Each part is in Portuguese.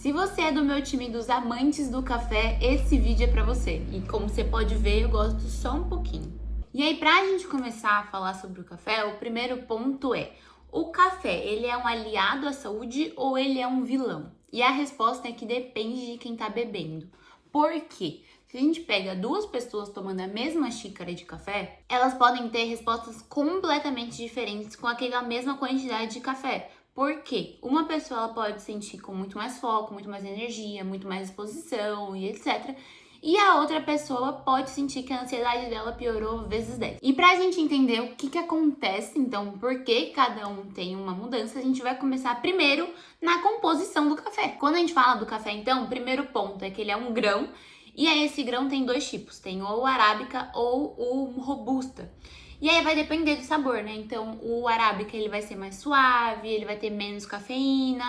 Se você é do meu time dos amantes do café, esse vídeo é pra você. E como você pode ver, eu gosto só um pouquinho. E aí, pra gente começar a falar sobre o café, o primeiro ponto é: o café, ele é um aliado à saúde ou ele é um vilão? E a resposta é que depende de quem tá bebendo. Por quê? Se a gente pega duas pessoas tomando a mesma xícara de café, elas podem ter respostas completamente diferentes com aquela mesma quantidade de café. Por quê? Uma pessoa ela pode sentir com muito mais foco, muito mais energia, muito mais disposição e etc. E a outra pessoa pode sentir que a ansiedade dela piorou vezes 10. E pra gente entender o que acontece, então, por que cada um tem uma mudança, a gente vai começar primeiro na composição do café. Quando a gente fala do café, então, o primeiro ponto é que ele é um grão, e aí esse grão tem dois tipos, tem ou o arábica ou o robusta. E aí vai depender do sabor, né? Então, o arábica ele vai ser mais suave, ele vai ter menos cafeína,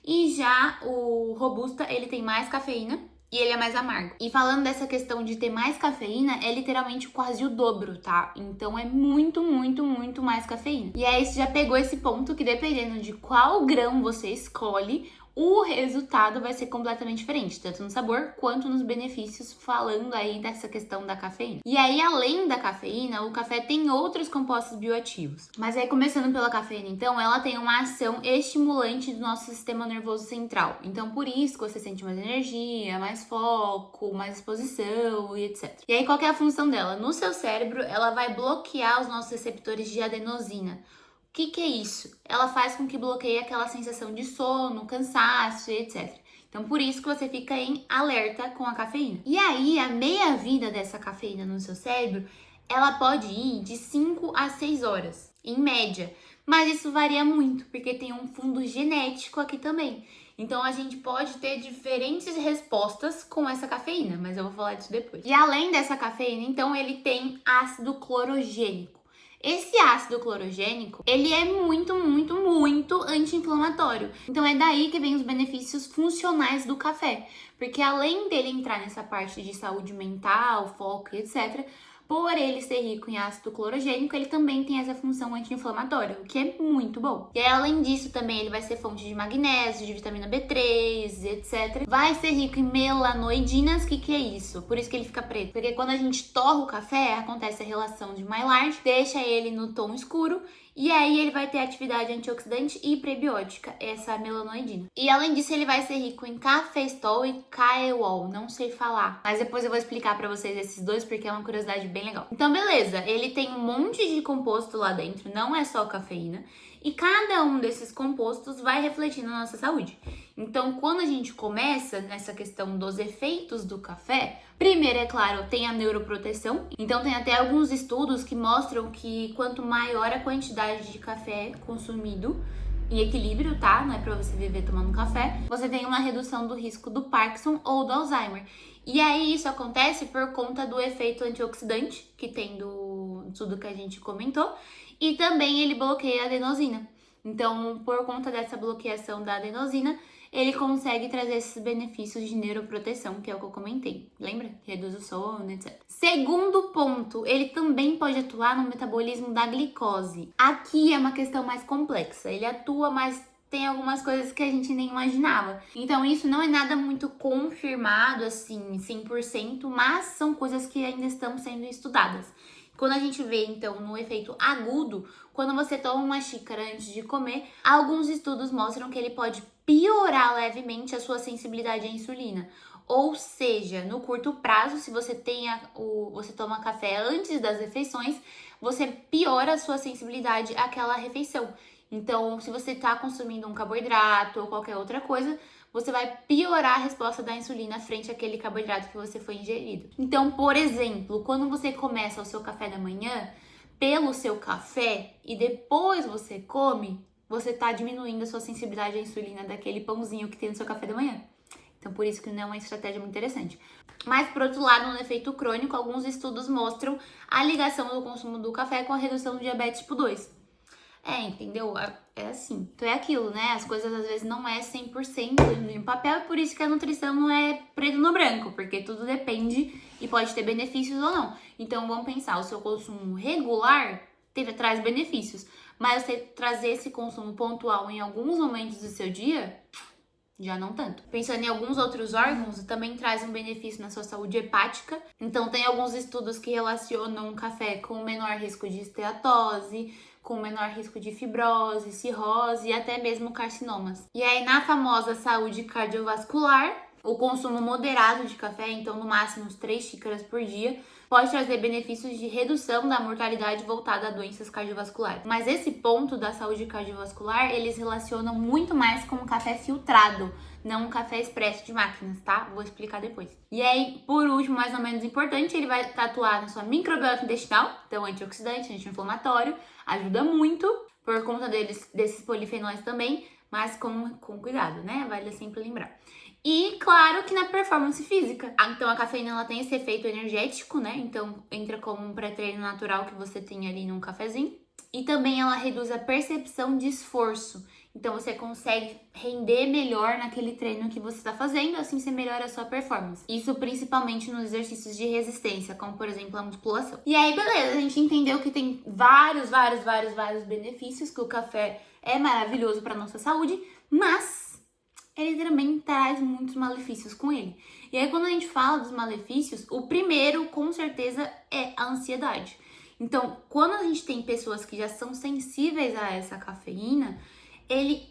e já o robusta ele tem mais cafeína e ele é mais amargo. E falando dessa questão de ter mais cafeína, é literalmente quase o dobro, tá? Então é muito, muito, muito mais cafeína. E aí você já pegou esse ponto que dependendo de qual grão você escolhe, o resultado vai ser completamente diferente, tanto no sabor quanto nos benefícios, falando aí dessa questão da cafeína. E aí, além da cafeína, o café tem outros compostos bioativos. Mas aí, começando pela cafeína, então, ela tem uma ação estimulante do nosso sistema nervoso central. Então, por isso que você sente mais energia, mais foco, mais disposição e etc. E aí, qual que é a função dela? No seu cérebro, ela vai bloquear os nossos receptores de adenosina. O que é isso? Ela faz com que bloqueie aquela sensação de sono, cansaço e etc. Então, por isso que você fica em alerta com a cafeína. E aí, a meia-vida dessa cafeína no seu cérebro, ela pode ir de 5 a 6 horas, em média. Mas isso varia muito, porque tem um fundo genético aqui também. Então, a gente pode ter diferentes respostas com essa cafeína, mas eu vou falar disso depois. E além dessa cafeína, então, ele tem ácido clorogênico. Esse ácido clorogênico, ele é muito, muito, muito anti-inflamatório. Então é daí que vem os benefícios funcionais do café. Porque além dele entrar nessa parte de saúde mental, foco e etc., por ele ser rico em ácido clorogênico, ele também tem essa função anti-inflamatória, o que é muito bom. E aí, além disso, também ele vai ser fonte de magnésio, de vitamina B3, etc. Vai ser rico em melanoidinas, que é isso? Por isso que ele fica preto. Porque quando a gente torra o café, acontece a relação de Maillard, deixa ele no tom escuro, e aí ele vai ter atividade antioxidante e prebiótica, essa melanoidina. E além disso, ele vai ser rico em cafeistol e caeol, não sei falar. Mas depois eu vou explicar pra vocês esses dois, porque é uma curiosidade bem legal. Então, beleza, ele tem um monte de composto lá dentro, não é só cafeína. E cada um desses compostos vai refletir na nossa saúde. Então, quando a gente começa nessa questão dos efeitos do café, primeiro, é claro, tem a neuroproteção. Então, tem até alguns estudos que mostram que quanto maior a quantidade de café consumido, em equilíbrio, tá? Não é pra você viver tomando café. Você tem uma redução do risco do Parkinson ou do Alzheimer. E aí isso acontece por conta do efeito antioxidante que tem do tudo que a gente comentou. E também ele bloqueia a adenosina. Então, por conta dessa bloqueação da adenosina, ele consegue trazer esses benefícios de neuroproteção, que é o que eu comentei. Lembra? Reduz o sono, etc. Segundo ponto, ele também pode atuar no metabolismo da glicose. Aqui é uma questão mais complexa. Ele atua, mas tem algumas coisas que a gente nem imaginava. Então, isso não é nada muito confirmado, assim, 100%, mas são coisas que ainda estão sendo estudadas. Quando a gente vê, então, no efeito agudo, quando você toma uma xícara antes de comer, alguns estudos mostram que ele pode piorar levemente a sua sensibilidade à insulina. Ou seja, no curto prazo, se você você toma café antes das refeições, você piora a sua sensibilidade àquela refeição. Então, se você está consumindo um carboidrato ou qualquer outra coisa, você vai piorar a resposta da insulina frente àquele carboidrato que você foi ingerido. Então, por exemplo, quando você começa o seu café da manhã, pelo seu café e depois você come, você está diminuindo a sua sensibilidade à insulina daquele pãozinho que tem no seu café da manhã. Então, por isso que não é uma estratégia muito interessante. Mas, por outro lado, no efeito crônico, alguns estudos mostram a ligação do consumo do café com a redução do diabetes tipo 2. Entendeu? É assim. Então é aquilo, né? As coisas às vezes não é 100% em papel, e por isso que a nutrição não é preto no branco, porque tudo depende e pode ter benefícios ou não. Então vamos pensar, o seu consumo regular traz benefícios, mas você trazer esse consumo pontual em alguns momentos do seu dia já não tanto. Pensando em alguns outros órgãos, também traz um benefício na sua saúde hepática. Então, tem alguns estudos que relacionam o café com menor risco de esteatose, com menor risco de fibrose, cirrose e até mesmo carcinomas. E aí, na famosa saúde cardiovascular, o consumo moderado de café, então no máximo uns 3 xícaras por dia, pode trazer benefícios de redução da mortalidade voltada a doenças cardiovasculares. Mas esse ponto da saúde cardiovascular, eles relacionam muito mais com o café filtrado, não um café expresso de máquinas, tá? Vou explicar depois. E aí, por último, mais ou menos importante, ele vai atuar na sua microbiota intestinal, então antioxidante, anti-inflamatório, ajuda muito por conta desses polifenóis também, mas com cuidado, né? Vale sempre lembrar. E claro que na performance física. Então a cafeína ela tem esse efeito energético, né? Então entra como um pré-treino natural que você tem ali num cafezinho. E também ela reduz a percepção de esforço. Então você consegue render melhor naquele treino que você está fazendo, assim você melhora a sua performance. Isso principalmente nos exercícios de resistência, como por exemplo a musculação. E aí, beleza, a gente entendeu que tem vários benefícios, que o café é maravilhoso para nossa saúde, mas ele também traz muitos malefícios com ele. E aí, quando a gente fala dos malefícios, o primeiro, com certeza, é a ansiedade. Então, quando a gente tem pessoas que já são sensíveis a essa cafeína,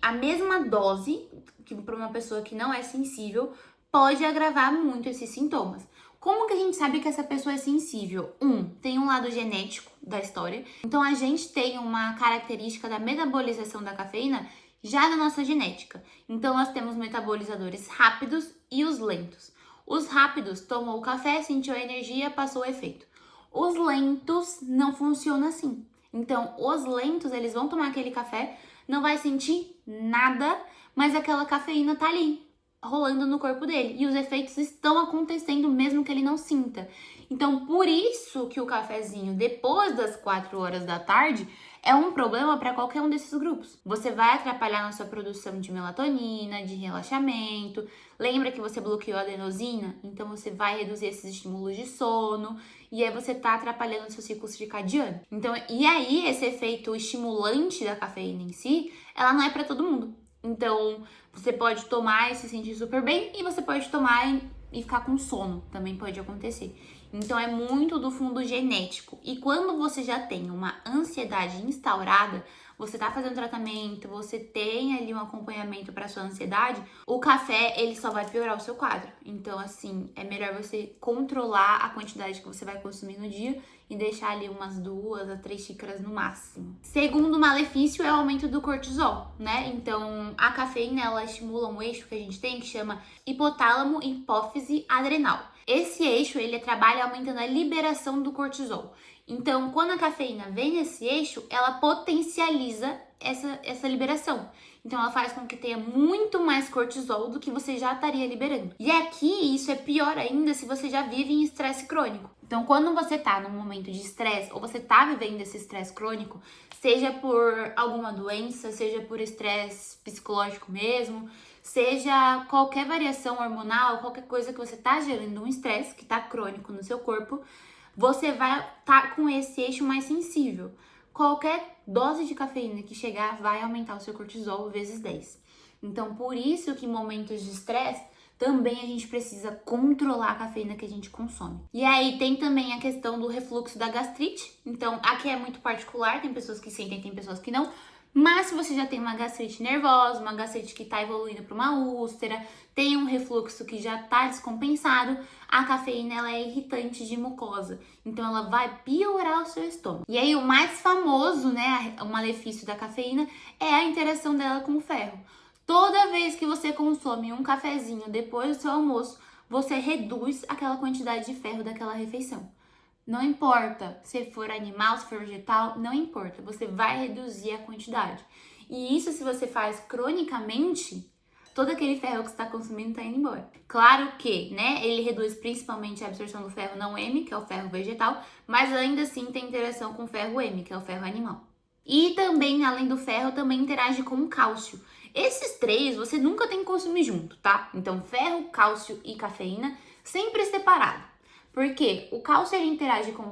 a mesma dose, que para uma pessoa que não é sensível, pode agravar muito esses sintomas. Como que a gente sabe que essa pessoa é sensível? Tem um lado genético da história. Então, a gente tem uma característica da metabolização da cafeína já na nossa genética. Então, nós temos metabolizadores rápidos e os lentos. Os rápidos tomou o café, sentiu a energia, passou o efeito. Os lentos não funcionam assim. Então, os lentos, eles vão tomar aquele café, não vai sentir nada, mas aquela cafeína tá ali, rolando no corpo dele. E os efeitos estão acontecendo mesmo que ele não sinta. Então, por isso que o cafezinho depois das 4 horas da tarde é um problema para qualquer um desses grupos. Você vai atrapalhar na sua produção de melatonina, de relaxamento. Lembra que você bloqueou a adenosina? Então você vai reduzir esses estímulos de sono e aí você tá atrapalhando o seu ciclo circadiano. Então, e aí esse efeito estimulante da cafeína em si, ela não é para todo mundo. Então, você pode tomar e se sentir super bem e você pode tomar e ficar com sono, também pode acontecer. Então é muito do fundo genético. E quando você já tem uma ansiedade instaurada, você tá fazendo tratamento, você tem ali um acompanhamento para sua ansiedade, o café, ele só vai piorar o seu quadro. Então, assim, é melhor você controlar a quantidade que você vai consumir no dia e deixar ali umas 2 a 3 xícaras no máximo. Segundo malefício é o aumento do cortisol, né? Então, a cafeína, ela estimula um eixo que a gente tem que chama hipotálamo, hipófise, adrenal. Esse eixo, ele trabalha aumentando a liberação do cortisol. Então, quando a cafeína vem nesse eixo, ela potencializa essa liberação. Então, ela faz com que tenha muito mais cortisol do que você já estaria liberando. E aqui, isso é pior ainda se você já vive em estresse crônico. Então, quando você tá num momento de estresse, ou você tá vivendo esse estresse crônico, seja por alguma doença, seja por estresse psicológico mesmo, seja qualquer variação hormonal, qualquer coisa que você tá gerando um estresse que tá crônico no seu corpo, você vai estar com esse eixo mais sensível. Qualquer dose de cafeína que chegar vai aumentar o seu cortisol vezes 10. Então, por isso que em momentos de estresse, também a gente precisa controlar a cafeína que a gente consome. E aí tem também a questão do refluxo da gastrite. Então, aqui é muito particular, tem pessoas que sentem, tem pessoas que não. Mas se você já tem uma gastrite nervosa, uma gastrite que está evoluindo para uma úlcera, tem um refluxo que já está descompensado, a cafeína ela é irritante de mucosa. Então ela vai piorar o seu estômago. E aí o mais famoso, né, o malefício da cafeína é a interação dela com o ferro. Toda vez que você consome um cafezinho depois do seu almoço, você reduz aquela quantidade de ferro daquela refeição. Não importa se for animal, se for vegetal, não importa. Você vai reduzir a quantidade. E isso, se você faz cronicamente, todo aquele ferro que você está consumindo está indo embora. Claro que, né, ele reduz principalmente a absorção do ferro não M, que é o ferro vegetal, mas ainda assim tem interação com o ferro M, que é o ferro animal. E também, além do ferro, também interage com o cálcio. Esses três você nunca tem que consumir junto, tá? Então, ferro, cálcio e cafeína, sempre separado. Porque o cálcio ele interage com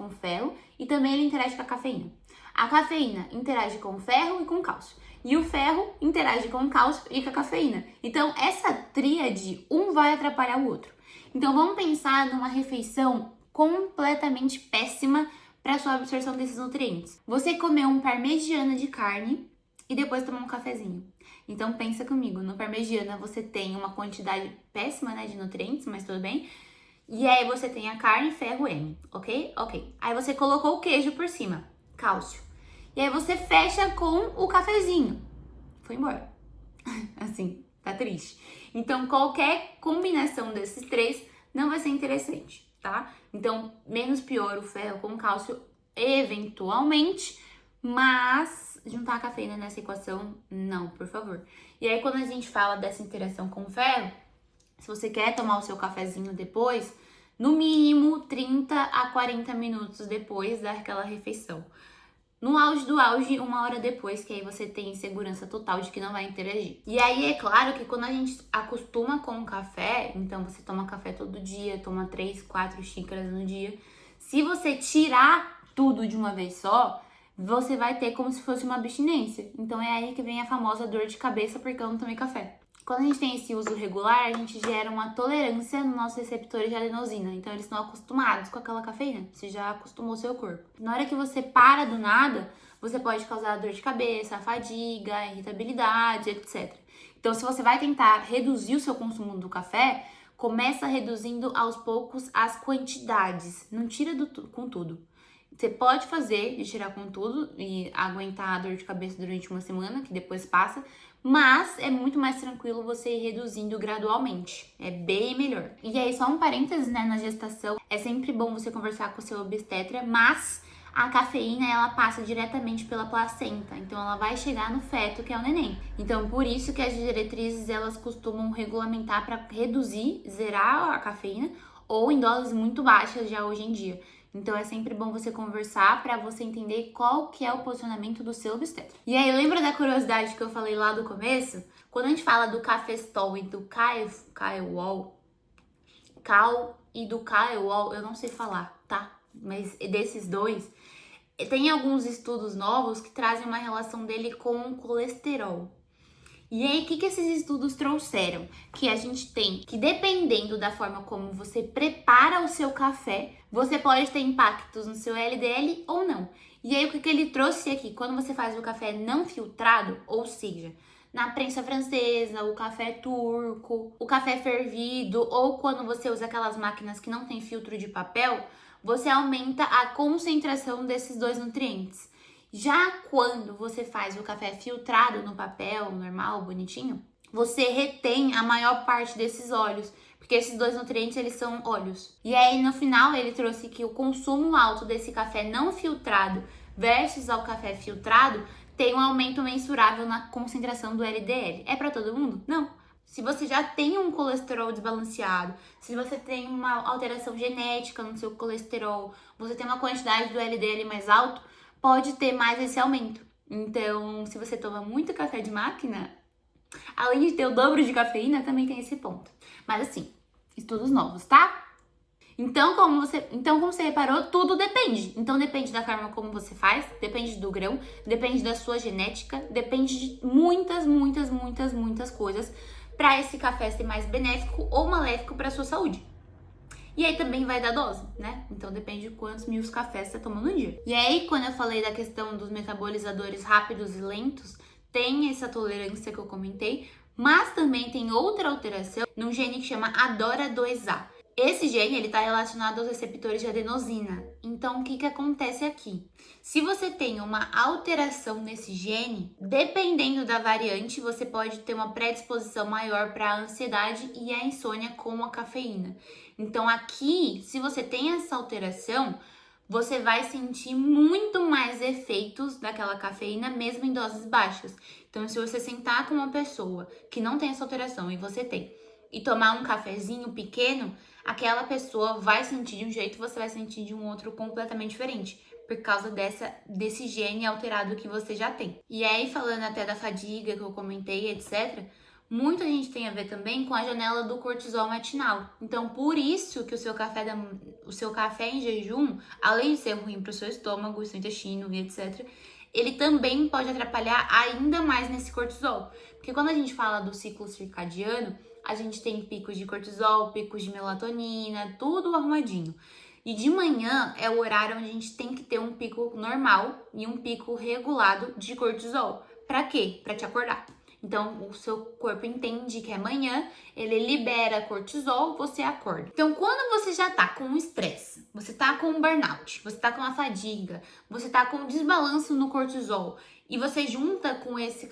o ferro e também ele interage com a cafeína. A cafeína interage com o ferro e com o cálcio. e o ferro interage com o cálcio e com a cafeína. Então, essa tríade, um vai atrapalhar o outro. Então, vamos pensar numa refeição completamente péssima para sua absorção desses nutrientes. Você comeu um parmegiana de carne e depois tomou um cafezinho. Então, pensa comigo, no parmegiana você tem uma quantidade péssima, né, de nutrientes, mas tudo bem. E aí você tem a carne, ferro, M, ok? Ok. Aí você colocou o queijo por cima, cálcio. E aí você fecha com o cafezinho. Foi embora. Assim, tá triste. Então, qualquer combinação desses três não vai ser interessante, tá? Então, menos pior o ferro com cálcio, eventualmente, mas juntar a cafeína nessa equação, não, por favor. E aí, quando a gente fala dessa interação com o ferro, se você quer tomar o seu cafezinho depois, no mínimo 30 a 40 minutos depois daquela refeição. No auge do auge, 1 hora depois, que aí você tem segurança total de que não vai interagir. E aí é claro que quando a gente acostuma com o café, então você toma café todo dia, toma 3, 4 xícaras no dia. Se você tirar tudo de uma vez só, você vai ter como se fosse uma abstinência. Então é aí que vem a famosa dor de cabeça porque eu não tomei café. Quando a gente tem esse uso regular, a gente gera uma tolerância nos nossos receptores de adenosina. Então, eles estão acostumados com aquela cafeína. Você já acostumou o seu corpo. Na hora que você para do nada, você pode causar dor de cabeça, fadiga, irritabilidade, etc. Então, se você vai tentar reduzir o seu consumo do café, começa reduzindo aos poucos as quantidades. Não tira com tudo. Você pode fazer de tirar com tudo e aguentar a dor de cabeça durante uma semana, que depois passa, mas é muito mais tranquilo você ir reduzindo gradualmente. É bem melhor. E aí, só um parênteses, né, na gestação, é sempre bom você conversar com o seu obstetra, mas a cafeína, ela passa diretamente pela placenta, então ela vai chegar no feto, que é o neném. Então, por isso que as diretrizes, elas costumam regulamentar para reduzir, zerar a cafeína, ou em doses muito baixas já hoje em dia. Então é sempre bom você conversar para você entender qual que é o posicionamento do seu obstetra. E aí, lembra da curiosidade que eu falei lá do começo? Quando a gente fala do Cafestol e do Caewol, eu não sei falar, tá? Mas desses dois, tem alguns estudos novos que trazem uma relação dele com o colesterol. E aí, o que esses estudos trouxeram? Que a gente tem que, dependendo da forma como você prepara o seu café, você pode ter impactos no seu LDL ou não. E aí, o que ele trouxe aqui? Quando você faz o café não filtrado, ou seja, na prensa francesa, o café turco, o café fervido, ou quando você usa aquelas máquinas que não tem filtro de papel, você aumenta a concentração desses dois nutrientes. Já quando você faz o café filtrado no papel, normal, bonitinho, você retém a maior parte desses óleos, porque esses dois nutrientes, eles são óleos. E aí, no final, ele trouxe que o consumo alto desse café não filtrado versus ao café filtrado tem um aumento mensurável na concentração do LDL. É para todo mundo? Não. Se você já tem um colesterol desbalanceado, se você tem uma alteração genética no seu colesterol, você tem uma quantidade do LDL mais alto, pode ter mais esse aumento. Então, se você toma muito café de máquina, além de ter o dobro de cafeína, também tem esse ponto. Mas assim, estudos novos, tá? Então, como você reparou, tudo depende. Então, depende da forma como você faz, depende do grão, depende da sua genética, depende de muitas coisas para esse café ser mais benéfico ou maléfico para sua saúde. E aí também vai da dose, né? Então depende de quantos mil cafés você toma no dia. E aí, quando eu falei da questão dos metabolizadores rápidos e lentos, tem essa tolerância que eu comentei, mas também tem outra alteração num gene que chama ADORA2A. Esse gene, ele está relacionado aos receptores de adenosina. Então, o que acontece aqui? Se você tem uma alteração nesse gene, dependendo da variante, você pode ter uma predisposição maior para a ansiedade e a insônia com a cafeína. Então, aqui, se você tem essa alteração, você vai sentir muito mais efeitos daquela cafeína, mesmo em doses baixas. Então, se você sentar com uma pessoa que não tem essa alteração e você tem, e tomar um cafezinho pequeno, aquela pessoa vai sentir de um jeito, você vai sentir de um outro completamente diferente, por causa desse gene alterado que você já tem. E aí, falando até da fadiga que eu comentei, etc., muita gente tem a ver também com a janela do cortisol matinal. Então, por isso que o seu café em jejum, além de ser ruim para o seu estômago, seu intestino e etc., ele também pode atrapalhar ainda mais nesse cortisol. Porque quando a gente fala do ciclo circadiano, a gente tem picos de cortisol, picos de melatonina, tudo arrumadinho. E de manhã é o horário onde a gente tem que ter um pico normal e um pico regulado de cortisol. Pra quê? Pra te acordar. Então, o seu corpo entende que é manhã, ele libera cortisol, você acorda. Então, quando você já tá com um estresse, você tá com um burnout, você tá com uma fadiga, você tá com um desbalanço no cortisol, e você junta com esse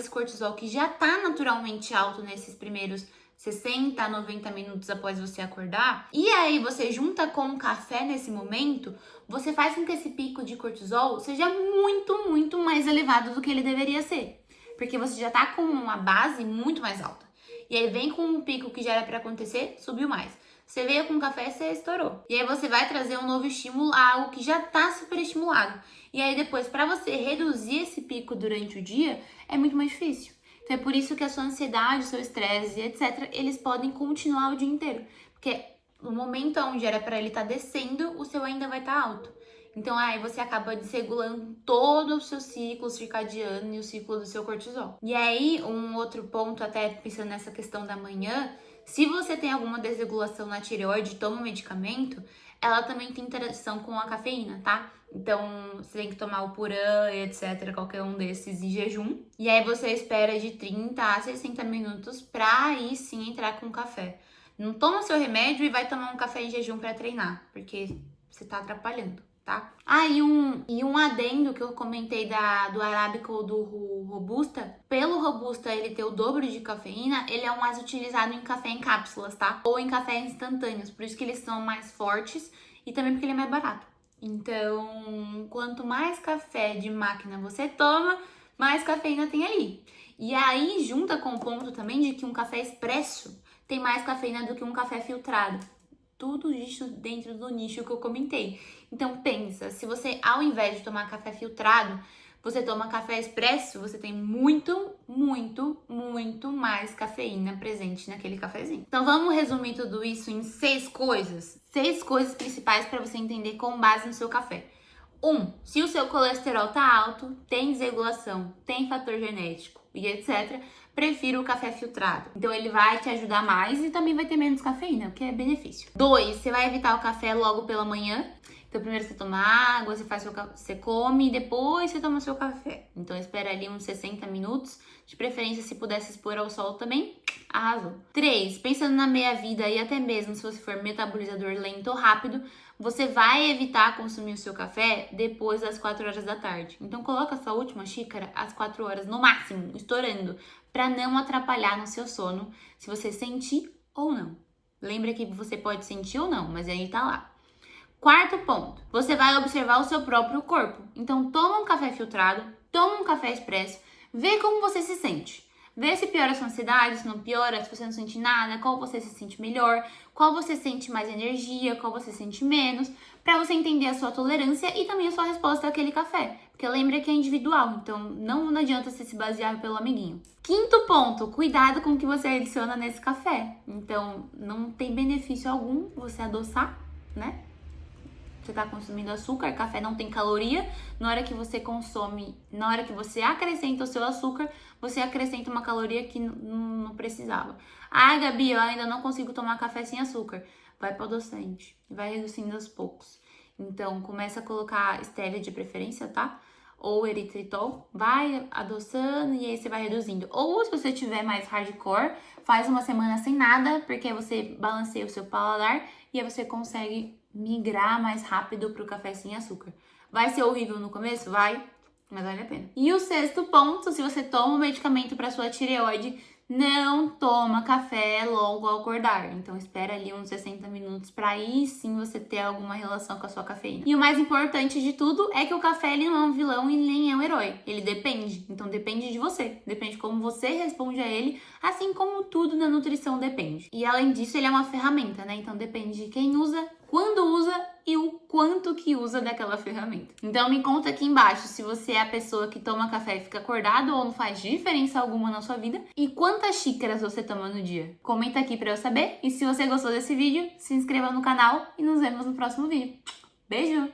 cortisol que já tá naturalmente alto nesses primeiros 60 a 90 minutos após você acordar, e aí você junta com um café nesse momento, você faz com que esse pico de cortisol seja muito, muito mais elevado do que ele deveria ser. Porque você já tá com uma base muito mais alta. E aí vem com um pico que já era pra acontecer, subiu mais. Você veio com café, você estourou. E aí você vai trazer um novo estímulo a algo que já tá super estimulado. E aí depois, pra você reduzir esse pico durante o dia, é muito mais difícil. Então é por isso que a sua ansiedade, o seu estresse e etc, eles podem continuar o dia inteiro. Porque no momento onde era pra ele estar descendo, o seu ainda vai estar alto. Então, aí você acaba desregulando todo o seu ciclo circadiano e o ciclo do seu cortisol. E aí, um outro ponto, até pensando nessa questão da manhã, se você tem alguma desregulação na tireoide e toma um medicamento, ela também tem interação com a cafeína, tá? Então, você tem que tomar o Puran, etc., qualquer um desses em jejum. E aí você espera de 30 a 60 minutos pra aí sim entrar com café. Não toma seu remédio e vai tomar um café em jejum pra treinar, porque você tá atrapalhando. Tá? E um adendo que eu comentei do arábica ou do robusta. Pelo robusta ele ter o dobro de cafeína, ele é o mais utilizado em café em cápsulas, tá? Ou em café instantâneos, por isso que eles são mais fortes e também porque ele é mais barato. Então, quanto mais café de máquina você toma, mais cafeína tem ali. E aí junta com o ponto também de que um café expresso tem mais cafeína do que um café filtrado. Tudo isso dentro do nicho que eu comentei. Então pensa, se você ao invés de tomar café filtrado, você toma café expresso, você tem muito, muito, muito mais cafeína presente naquele cafezinho. Então vamos resumir tudo isso em 6 coisas. 6 coisas principais para você entender com base no seu café. 1. Se o seu colesterol tá alto, tem desregulação, tem fator genético e etc., prefiro o café filtrado. Então ele vai te ajudar mais e também vai ter menos cafeína, o que é benefício. 2. Você vai evitar o café logo pela manhã. Então primeiro você toma água, você come e depois você toma seu café. Então espera ali uns 60 minutos, de preferência se pudesse expor ao sol também, arrasou. 3. Pensando na meia-vida e até mesmo se você for metabolizador lento ou rápido, você vai evitar consumir o seu café depois das 4 horas da tarde. Então coloca a sua última xícara às 4 horas no máximo, estourando, para não atrapalhar no seu sono, se você sentir ou não. Lembra que você pode sentir ou não, mas aí tá lá. 4º ponto, você vai observar o seu próprio corpo. Então toma um café filtrado, toma um café expresso, vê como você se sente. Vê se piora a sua ansiedade, se não piora, se você não sente nada, qual você se sente melhor, qual você sente mais energia, qual você sente menos, para você entender a sua tolerância e também a sua resposta àquele café. Porque lembra que é individual, então não adianta você se basear pelo amiguinho. 5º ponto, cuidado com o que você adiciona nesse café. Então, não tem benefício algum você adoçar, né? Você tá consumindo açúcar, café não tem caloria. Na hora que você consome, na hora que você acrescenta o seu açúcar, você acrescenta uma caloria que não precisava. Ah, Gabi, eu ainda não consigo tomar café sem açúcar. Vai para adoçante, vai reduzindo aos poucos. Então, começa a colocar stevia de preferência, tá? Ou eritritol, vai adoçando e aí você vai reduzindo. Ou se você tiver mais hardcore, faz uma semana sem nada, porque aí você balanceia o seu paladar e aí você consegue migrar mais rápido pro café sem açúcar. Vai ser horrível no começo? Vai, mas vale a pena. E o 6º ponto, se você toma um medicamento para sua tireoide, não toma café logo ao acordar. Então espera ali uns 60 minutos para aí sim você ter alguma relação com a sua cafeína. E o mais importante de tudo é que o café ele não é um vilão e nem é um herói. Ele depende. Então depende de você. Depende de como você responde a ele, assim como tudo na nutrição depende. E além disso, ele é uma ferramenta, né? Então depende de quem usa, quando usa e o quanto que usa daquela ferramenta. Então me conta aqui embaixo se você é a pessoa que toma café e fica acordado ou não faz diferença alguma na sua vida e quantas xícaras você toma no dia. Comenta aqui pra eu saber e se você gostou desse vídeo, se inscreva no canal e nos vemos no próximo vídeo. Beijo!